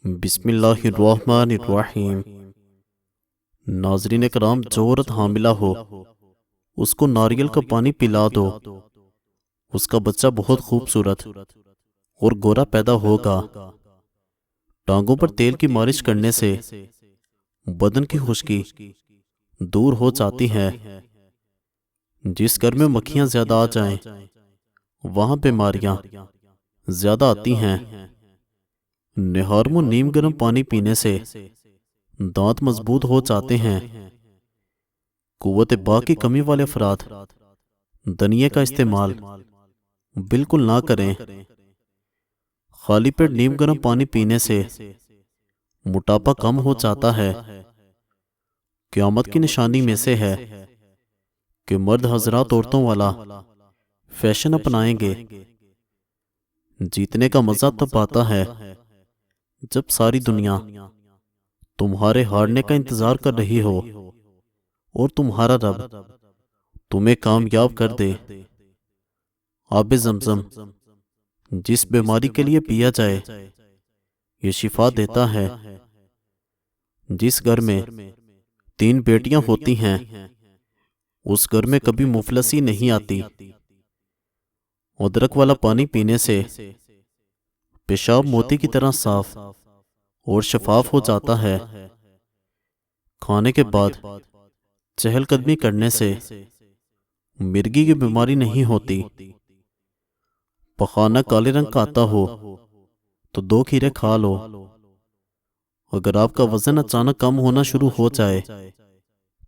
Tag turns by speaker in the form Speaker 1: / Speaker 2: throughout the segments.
Speaker 1: बिस्मिल्लाहिर्रहमानिर्रहीम। नाज़रीन कराम, जो औरत हामिला हो उसको नारियल का पानी पिला दो। उसका बच्चा बहुत खूबसूरत और गोरा पैदा होगा। टांगों पर तेल की मालिश करने से बदन की खुश्की दूर हो जाती है। जिस घर में मक्खियां ज्यादा आ जाएं, वहां बीमारियां ज्यादा आती हैं। निहारमो नीम गर्म पानी पीने से दांत मजबूत हो जाते हैं। कुव्वत बा की कमी वाले अफराद धनिये का इस्तेमाल बिल्कुल ना करें। खाली पेट नीम गर्म पानी पीने से मोटापा कम हो जाता है। क़यामत की निशानी में से है कि मर्द हजरात औरतों वाला फैशन अपनाएंगे। जीतने का मजा तब आता है जब सारी दुनिया तुम्हारे हारने का इंतजार कर रही हो और तुम्हारा रब तुम्हें कामयाब कर दे। आबे ज़मज़म जिस बीमारी के लिए पिया जाए, ये शिफा देता है। जिस घर में 3 बेटियां होती हैं, उस घर में कभी मुफलसी नहीं आती। अदरक वाला पानी पीने से पेशाब मोती की तरह साफ और शफाफ हो जाता है। खाने के बाद चहलकदमी करने से मिर्गी की बीमारी नहीं होती। पखाना काले रंग का आता हो तो 2 खीरे खा लो। अगर आपका वजन अचानक कम होना शुरू हो जाए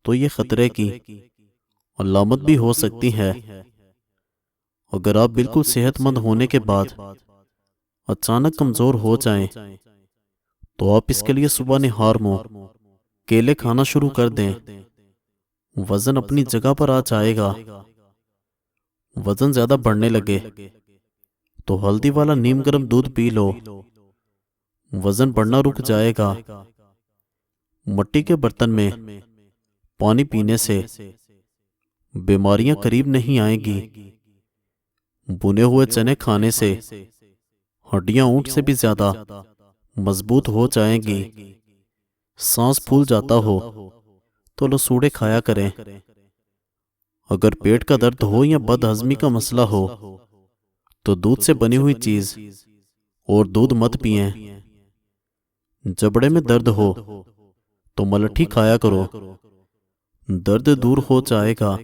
Speaker 1: तो ये खतरे की अलामत भी हो सकती है। अगर आप बिल्कुल सेहतमंद होने के बाद अचानक कमजोर हो जाएं, तो आप इसके लिए सुबह निहार में केले खाना शुरू कर दें। वजन अपनी जगह पर आ जाएगा। वजन ज्यादा बढ़ने लगे तो हल्दी वाला नीम गर्म दूध पी लो। वजन बढ़ना रुक जाएगा। मिट्टी के बर्तन में पानी पीने से बीमारियां करीब नहीं आएंगी। बुने हुए चने खाने से हड्डियां ऊंट से भी ज्यादा मजबूत हो जाएंगी। सांस फूल जाता हो तो लसूड़े खाया करें। अगर पेट का दर्द हो या बदहजमी का मसला हो तो दूध से बनी हुई चीज और दूध मत पिएं। जबड़े में दर्द हो तो मलठी खाया करो, दर्द दूर हो जाएगा।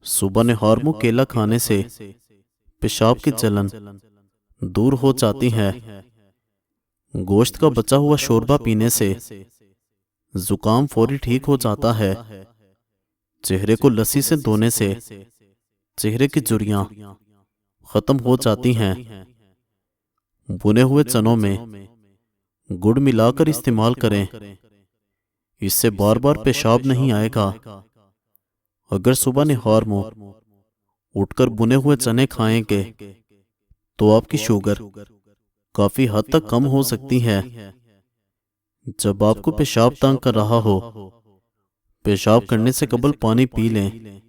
Speaker 1: सुबह निहार में केला खाने से पेशाब की जलन दूर हो जाती है। गोश्त का बचा हुआ शोरबा पीने से जुकाम फौरी ठीक हो जाता है। चेहरे को लस्सी से धोने से चेहरे की झुर्रियां खत्म हो जाती हैं। भुने हुए चनों में गुड़ मिलाकर इस्तेमाल करें, इससे बार बार पेशाब नहीं आएगा। अगर सुबह निहार में उठकर बुने हुए चने खाएंगे तो आपकी शुगर काफी हद तक कम हो सकती है। जब आपको पेशाब तंग कर रहा हो, पेशाब करने से कबल पानी पी लें,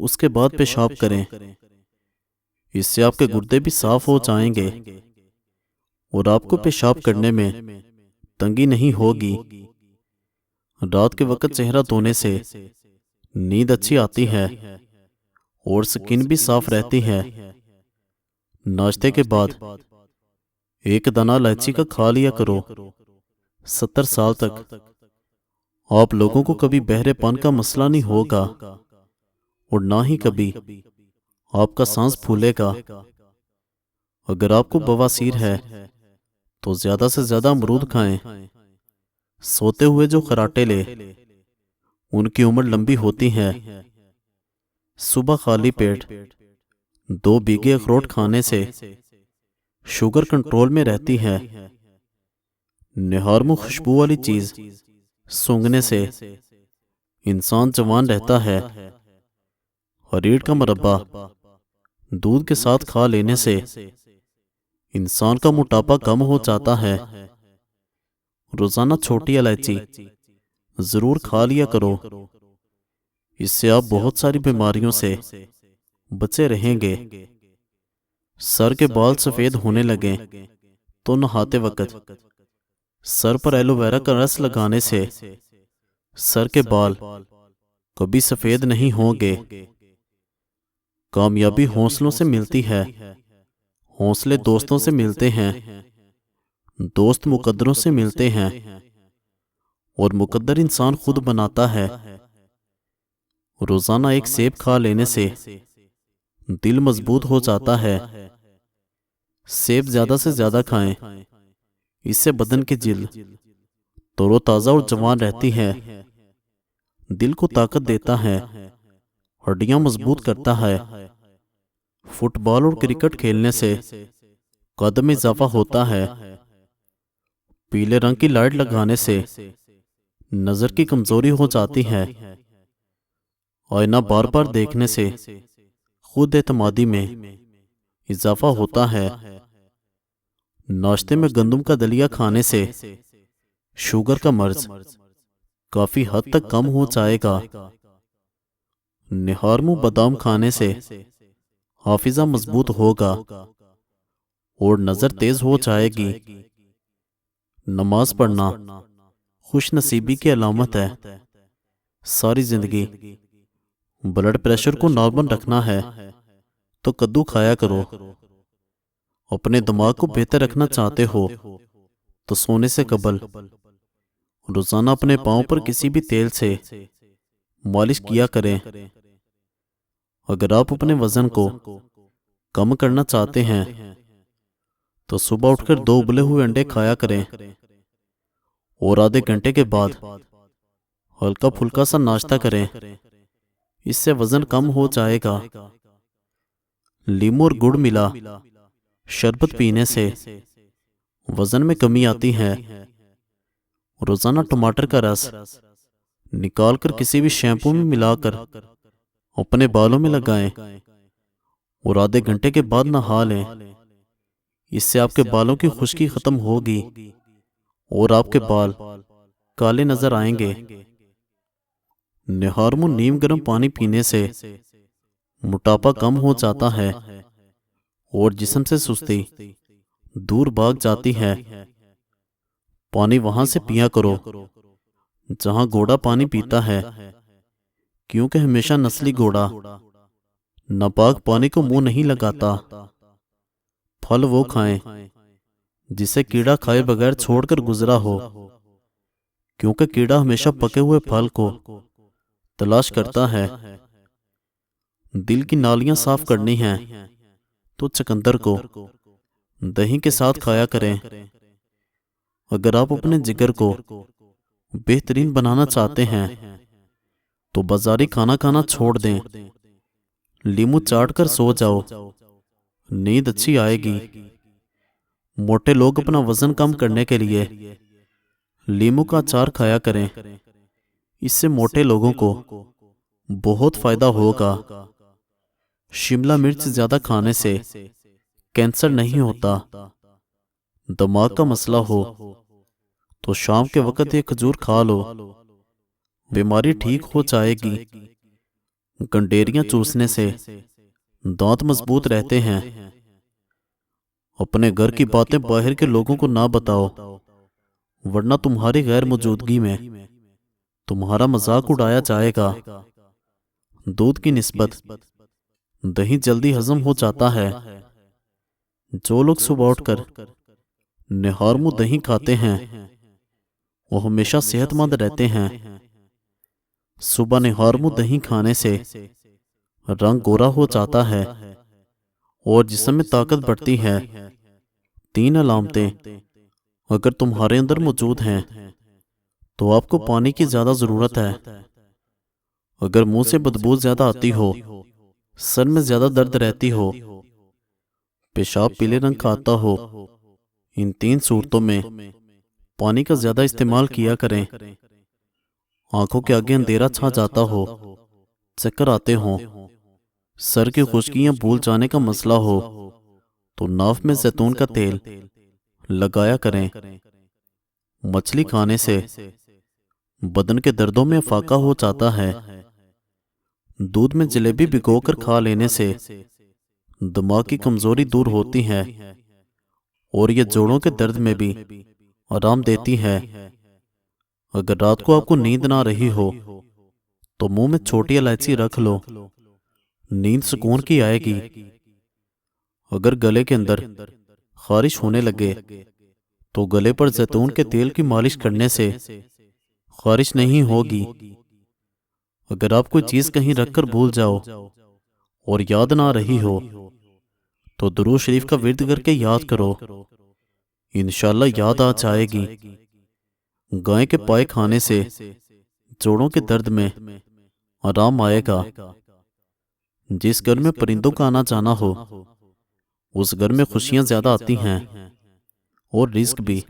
Speaker 1: उसके बाद पेशाब करें। इससे आपके गुर्दे भी साफ हो जाएंगे और आपको पेशाब करने में तंगी नहीं होगी। रात के वक्त चेहरा धोने से नींद अच्छी आती है और स्किन भी साफ रहती है। नाश्ते के बाद 1 दाना इलायची का खा लिया करो। 70 साल तक आप लोगों को कभी बहरेपन का मसला नहीं होगा और ना ही कभी आपका सांस फूलेगा। अगर आपको बवासीर है तो ज्यादा से ज्यादा अमरूद खाएं। सोते हुए जो खराटे ले, उनकी उम्र लंबी होती है। सुबह खाली पेट 2 बीघे अखरोट खाने से शुगर कंट्रोल में रहती है। निहार में खुशबू वाली चीज सूंघने से इंसान जवान रहता है। हरीड़ का मुरब्बा दूध के साथ खा लेने से इंसान का मोटापा कम हो जाता है। रोजाना छोटी इलायची जरूर खा लिया करो। इससे आप बहुत सारी बीमारियों से बचे रहेंगे। सर के बाल सफेद होने लगे तो नहाते वक्त सर पर एलोवेरा का रस लगाने से सर के बाल कभी सफेद नहीं होंगे। कामयाबी हौसलों से मिलती है, हौसले दोस्तों से मिलते हैं, दोस्त मुकद्दरों से मिलते हैं और मुकद्दर इंसान खुद बनाता है। रोजाना एक सेब खा लेने से दिल मजबूत हो जाता है। सेब ज्यादा से ज्यादा खाएं, इससे बदन की जिल्द तरोताजा और जवान रहती है, दिल को ताकत देता है, हड्डियां मजबूत करता है। फुटबॉल और क्रिकेट खेलने से कद में इजाफा होता है। पीले रंग की लाइट लगाने से नजर की कमजोरी हो जाती है। आईना बार बार देखने से खुद एतमादी में इजाफा होता है। नाश्ते में गंदम का दलिया खाने से शुगर का मर्ज काफी हद तक कम हो जाएगा। निहारमू बादाम खाने से हाफिजा मजबूत होगा और नजर तेज हो जाएगी। नमाज पढ़ना खुश नसीबी की अलामत है। सारी जिंदगी ब्लड प्रेशर को नॉर्मल रखना है तो कद्दू खाया करो। अपने दिमाग को बेहतर रखना चाहते हो तो सोने से कबल रोजाना अपने पांव पर किसी भी तेल से मालिश किया करें। अगर आप अपने वजन को कम करना चाहते हैं तो सुबह उठकर 2 उबले हुए अंडे खाया करें और आधे घंटे के बाद हल्का फुल्का सा नाश्ता करें। इससे वजन कम हो जाएगा। लीमू और गुड़ मिला शरबत पीने से वजन में कमी आती है। रोजाना टमाटर का रस निकालकर किसी भी शैम्पू में मिलाकर अपने बालों में लगाएं और आधे घंटे के बाद नहा लें। इससे आपके बालों की खुश्की खत्म होगी और आपके बाल काले नजर आएंगे। निहारमू नीम गर्म पानी पीने से मोटापा कम हो जाता है और जिस्म से सुस्ती दूर भाग जाती है। पानी वहां से पिया करो जहां घोड़ा पानी पीता है, क्योंकि हमेशा नस्ली घोड़ा नापाक पानी को मुंह नहीं लगाता। फल वो खाएं जिसे कीड़ा खाए बगैर छोड़कर गुजरा हो, क्योंकि कीड़ा हमेशा पके हुए फल को तलाश करता है। दिल की नालियां साफ करनी हैं तो चकंदर को दही के साथ खाया करें। अगर आप अपने जिगर को बेहतरीन बनाना चाहते हैं तो बाजारी खाना खाना छोड़ दें। लीमू चाट कर सो जाओ, नींद अच्छी आएगी। मोटे लोग अपना वजन कम करने के लिए लीमू का अचार खाया करें। इससे मोटे लोगों को बहुत फायदा होगा। शिमला मिर्च ज्यादा खाने से कैंसर नहीं होता। दिमाग का मसला हो तो शाम के वक्त एक खजूर खा लो, बीमारी ठीक हो जाएगी। गंडेरियां चूसने से दांत मजबूत रहते हैं। अपने घर की बातें बाहर के लोगों को ना बताओ, वरना तुम्हारी गैर मौजूदगी में तुम्हारा मजाक उड़ाया जाएगा। दूध की निस्बत दही जल्दी हजम हो जाता है। जो लोग सुबह उठकर निहारमू दही खाते हैं वो हमेशा सेहतमंद रहते हैं। सुबह निहारमू दही खाने से रंग गोरा हो जाता है और जिस्म में ताकत बढ़ती है। 3 अलामतें अगर तुम्हारे अंदर मौजूद हैं तो आपको पानी की ज्यादा जरूरत है। अगर मुंह से बदबू ज्यादा आती हो, सर में ज्यादा दर्द रहती हो, पेशाब पीले रंग का आता हो, इन 3 सूरतों में पानी का ज्यादा इस्तेमाल किया करें। आंखों के आगे अंधेरा छा जाता हो, चक्कर आते हो, सर की खुश्कियां भूल जाने का मसला हो तो नाफ में जैतून का तेल लगाया करें। मछली खाने से बदन के दर्दों में फाका हो जाता है। दूध में जलेबी भिगोकर खा लेने से दिमाग की कमजोरी दूर होती है और ये जोड़ों के दर्द में भी आराम देती है। अगर रात को आपको नींद ना रही हो तो मुंह में छोटी इलायची रख लो, नींद सुकून की आएगी। अगर गले के अंदर खारिश होने लगे तो गले पर जैतून के तेल की मालिश करने से खारिश नहीं होगी। अगर आप कोई चीज कहीं रखकर भूल जाओ और याद ना रही हो तो दुरूद शरीफ का विर्द करके याद करो, इंशाल्लाह याद आ जाएगी। गाय के पाए खाने से जोड़ों के दर्द में आराम आएगा। जिस घर में परिंदों का आना जाना हो उस घर में खुशियां ज्यादा आती हैं और रिस्क भी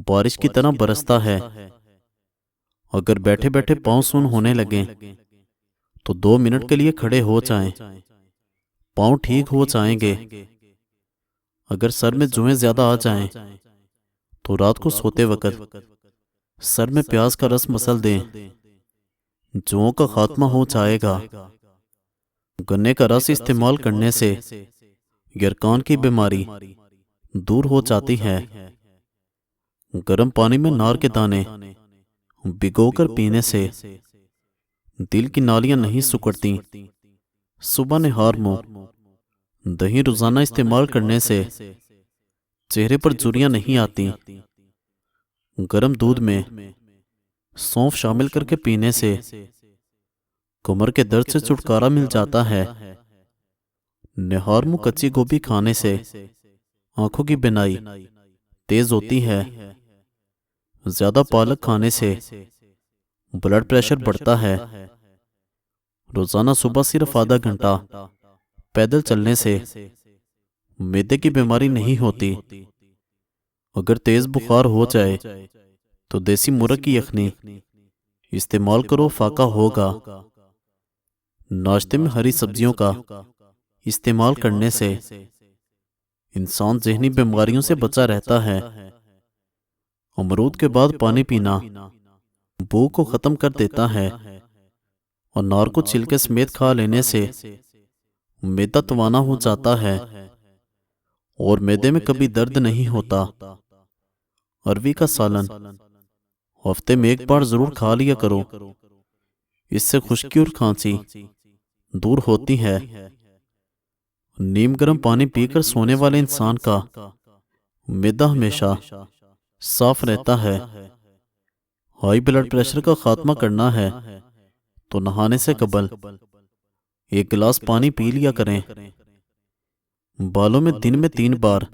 Speaker 1: बारिश की तरह बरसता है। अगर बैठे बैठे पांव सुन होने लगे तो 2 मिनट के लिए खड़े हो जाएं, पांव ठीक हो जाएंगे। अगर सर में जुएं ज्यादा आ जाएं तो रात को सोते वक्त सर में प्याज का रस मसल दें, जुओं का खात्मा हो जाएगा। गन्ने का रस इस्तेमाल करने से गिरकान की बीमारी दूर हो जाती है। गर्म पानी में नार के दाने भिगोकर पीने से दिल की नालियां नहीं सिकुड़ती। सुबह निहार मुंह दही रोजाना इस्तेमाल करने से चेहरे पर झुर्रियां नहीं आती। गर्म दूध में सौंफ शामिल करके पीने से कमर के दर्द से छुटकारा मिल जाता है। निहार मुंह कच्ची गोभी खाने से आंखों की बिनाई तेज होती है। ज्यादा पालक खाने से ब्लड प्रेशर बढ़ता है। रोजाना सुबह सिर्फ आधा घंटा पैदल चलने से मैदे की बीमारी नहीं होती। अगर तेज बुखार हो जाए तो देसी मुर्ग की यखनी इस्तेमाल करो, फाका होगा। नाश्ते में हरी सब्जियों का इस्तेमाल करने से इंसान जहनी बीमारियों से बचा रहता है। अमरूद के बाद पानी पीना भूख को खत्म कर देता है और नार को छिलके समेत खा लेने से मैदा तवाना हो जाता है और मैदे में कभी दर्द नहीं होता। अरवी का सालन हफ्ते में 1 बार जरूर खा लिया करो, इससे खुश्की और खांसी दूर होती है। नीम गर्म पानी पीकर सोने वाले इंसान का मैदा हमेशा साफ रहता है। हाई ब्लड प्रेशर का खात्मा करना है तो नहाने से कबल 1 गिलास पानी पी लिया करें। बालों में दिन में 3 बार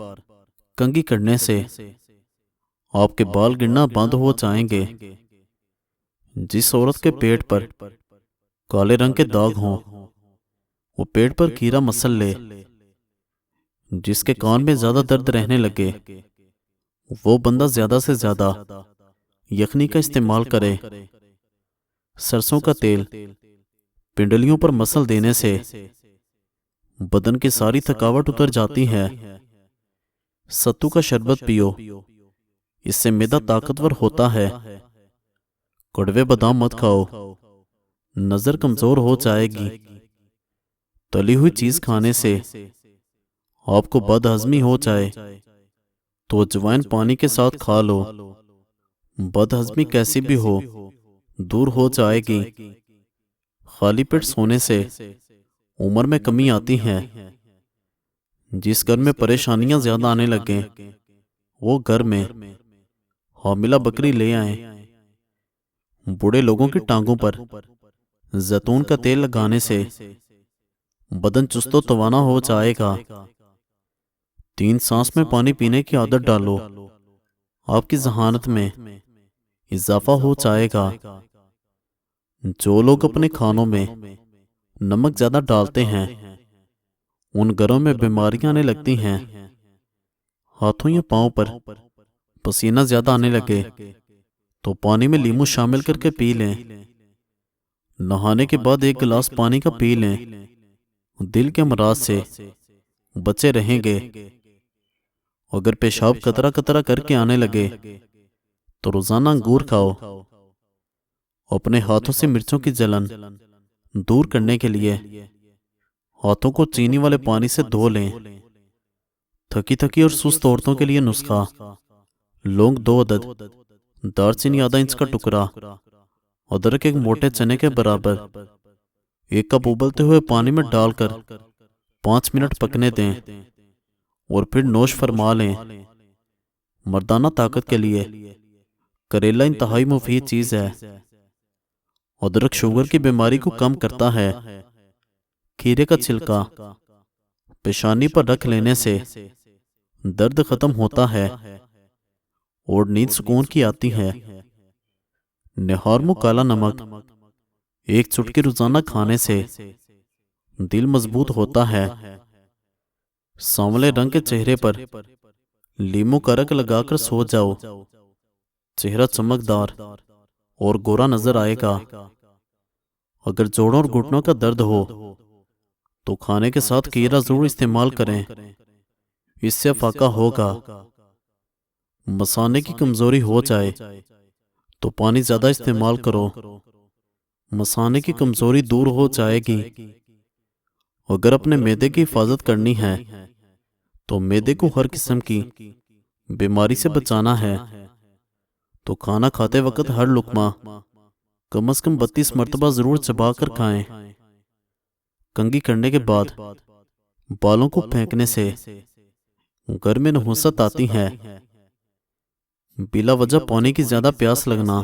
Speaker 1: कंघी करने से आपके बाल गिरना बंद हो जाएंगे। जिस औरत के पेट पर काले रंग के दाग हों वो पेट पर कीड़ा मसल ले। जिसके कान में ज्यादा दर्द रहने लगे वो बंदा ज्यादा से ज्यादा यखनी का इस्तेमाल करे। सरसों का तेल पिंडलियों पर मसल देने से बदन की सारी थकावट उतर जाती है। सत्तू का शरबत पियो, इससे मैदा ताकतवर होता है। कड़वे बादाम मत खाओ, नजर कमजोर हो जाएगी। तली हुई चीज खाने से आपको बदहजमी हो जाए तो अजवाइन पानी के साथ खा लो, बदहजमी कैसी भी हो दूर हो जाएगी। खाली पेट सोने से उम्र में कमी आती है। जिस घर में परेशानियां ज्यादा आने लगे वो घर में हामिला बकरी ले आए। बूढ़े लोगों की टांगों पर जैतून का तेल लगाने से बदन चुस्तो तवाना हो जाएगा। 3 सांस में पानी पीने की आदत डालो, आपकी जहानत में इजाफा हो जाएगा। जो लोग अपने खानों में नमक ज्यादा डालते हैं उन घरों में बीमारियां आने लगती हैं। हाथों या पांव पर पसीना ज्यादा आने लगे तो पानी में लीमू शामिल करके पी लें। नहाने के बाद 1 गिलास पानी का पी लें। दिल के अमराज से बचे रहेंगे। अगर पेशाब कतरा कतरा करके आने लगे तो रोजाना अंगूर खाओ। अपने हाथों से मिर्चों की जलन दूर करने के लिए हाथों को चीनी वाले पानी से धो लें। थकी थकी और सुस्त औरतों के लिए नुस्खा लौंग 2 अदद, दालचीनी आधा इंच का टुकड़ा, अदरक 1 मोटे चने के बराबर। 1 कप उबलते हुए पानी में डालकर 5 मिनट पकने दें और फिर नोश फरमा लें। मर्दाना ताकत के लिए करेला इंतहाई मुफीद चीज़ है। अदरक शुगर की बीमारी को कम करता है। खीरे का छिलका पेशानी पर रख लेने से दर्द खत्म होता है और नींद सुकून की आती है। निहार मुँह काला नमक 1 चुटकी रोजाना खाने से दिल मजबूत होता है। सांवले रंग के चेहरे पर लीमू का रंग लगाकर सो जाओ, चेहरा चमकदार और गोरा नजर आएगा। अगर जोड़ों और घुटनों का दर्द हो तो खाने के साथ खीरा जरूर इस्तेमाल करें, इससे फाका होगा। मसाने की कमजोरी हो जाए तो पानी ज्यादा इस्तेमाल करो, मसाने की कमजोरी दूर हो जाएगी। अगर अपने मैदे की हिफाजत करनी है तो मैदे को हर किस्म की बीमारी से बचाना है तो खाना खाते वक्त हर लुकमा कम से कम 32 मरतबा जरूर चबा कर खाएं। कंघी करने के बाद बालों को फेंकने से घर में नहुसत आती है। बिला वजह पानी की ज्यादा प्यास लगना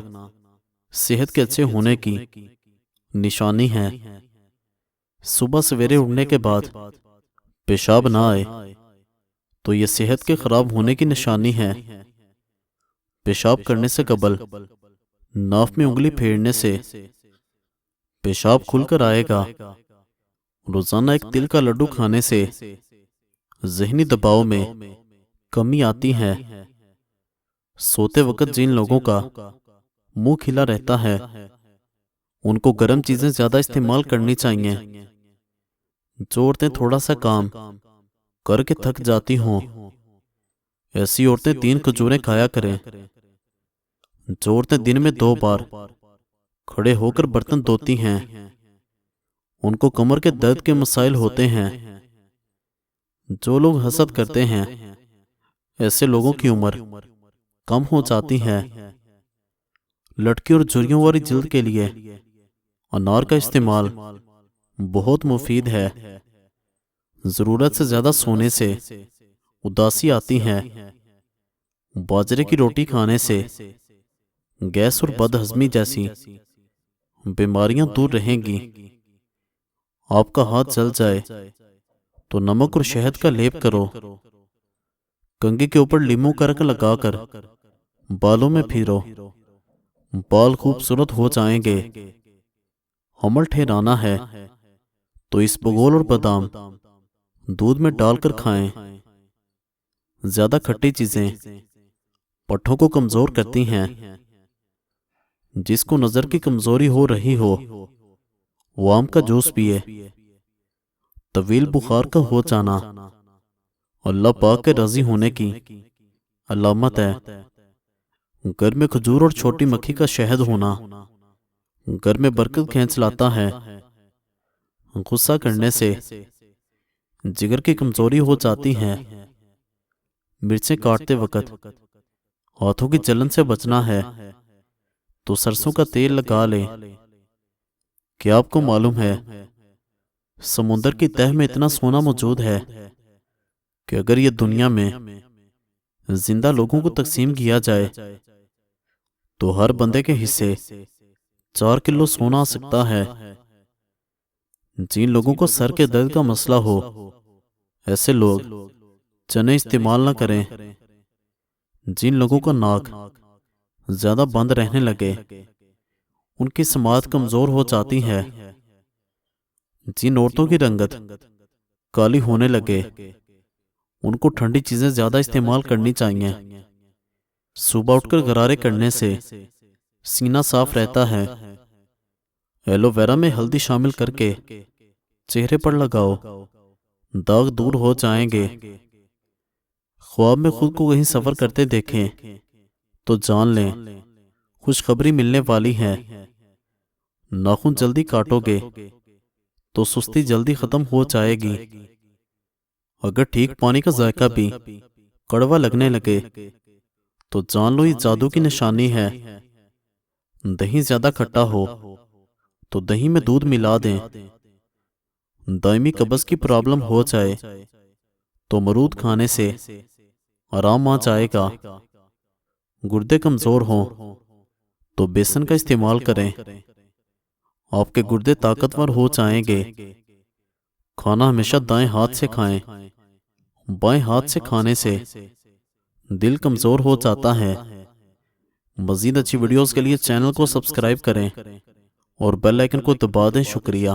Speaker 1: सेहत के अच्छे होने की निशानी है। सुबह सवेरे उठने के बाद पेशाब ना आए तो यह सेहत के खराब होने की निशानी है। पेशाब करने से कबल नाक में उंगली फेरने से पेशाब खुलकर आएगा। रोजाना 1 तिल का लड्डू खाने से जहनी दबाव में कमी आती है। सोते वक्त जिन लोगों का मुंह खिला रहता है उनको गर्म चीजें ज्यादा इस्तेमाल करनी चाहिए। जो औरतें थोड़ा सा काम करके थक जाती हों, ऐसी औरतें 3 खजूरें खाया करें। जो औरतें दिन में 2 बार खड़े होकर बर्तन धोती हैं, उनको कमर के दर्द के मसाइल होते हैं। जो लोग हसद करते हैं, ऐसे लोगों की उम्र कम हो जाती है। लटकी और झुर्रियों वाली जिल्द के लिए अनार का इस्तेमाल बहुत मुफीद है। जरूरत से ज्यादा सोने से उदासी आती है। बाजरे की रोटी खाने से गैस और बदहजमी जैसी बीमारियां दूर रहेंगी। आपका हाथ जल जाए तो नमक और शहद का लेप करो। कंघी के ऊपर लीमू का रंग लगाकर बालों में फिरो, बाल खूबसूरत हो जाएंगे। हमल ठहराना है तो इसबगोल और बादाम दूध में डालकर खाएं। ज्यादा खट्टी चीजें पट्ठों को कमजोर करती हैं। जिसको नजर की कमजोरी हो रही हो वो आम का जूस पिए। तवील बुखार का हो जाना अल्लाह पाक के राजी होने की अलामत है। घर में खजूर और छोटी मक्खी का शहद होना घर में बरकत खींच लाता है। गुस्सा करने से जिगर की कमजोरी हो जाती है। मिर्चें काटते वक्त हाथों की जलन से बचना है तो सरसों का तेल लगा लें। क्या आपको मालूम है समुद्र की तह में इतना सोना मौजूद है कि अगर ये दुनिया में जिंदा लोगों को तकसीम किया जाए तो हर बंदे के हिस्से 4 किलो सोना आ सकता है। जिन लोगों को सर के दर्द का मसला हो, ऐसे लोग चने इस्तेमाल न करें। जिन लोगों का नाक ज्यादा बंद रहने लगे, उनकी समात कमजोर हो जाती है। जिन औरतों की रंगत काली होने लगे, उनको ठंडी चीजें ज्यादा इस्तेमाल करनी चाहिए। सुबह उठकर गरारे करने से सीना साफ रहता है। एलोवेरा में हल्दी शामिल करके चेहरे पर लगाओ, दाग दूर हो जाएंगे। ख्वाब में खुद को कहीं सफर करते देखें तो जान लें खुशखबरी मिलने वाली है। नाखून जल्दी काटोगे तो सुस्ती जल्दी खत्म हो जाएगी। अगर ठीक पानी का जायका भी कड़वा लगने लगे तो जान लो ये जादू की निशानी है। दही ज्यादा खट्टा हो तो दही में दूध मिला दें। दायमी कब्ज की प्रॉब्लम हो जाए तो अमरूद खाने से आराम आ जाएगा। गुर्दे कमजोर हों तो बेसन का इस्तेमाल करें, आपके गुर्दे ताकतवर हो जाएंगे। खाना हमेशा दाएं हाथ से खाएं। बाएं हाथ से खाने से दिल कमजोर हो जाता है। मजीद अच्छी वीडियोस के लिए चैनल को सब्सक्राइब करें और बेल आइकन को दबा दें। शुक्रिया।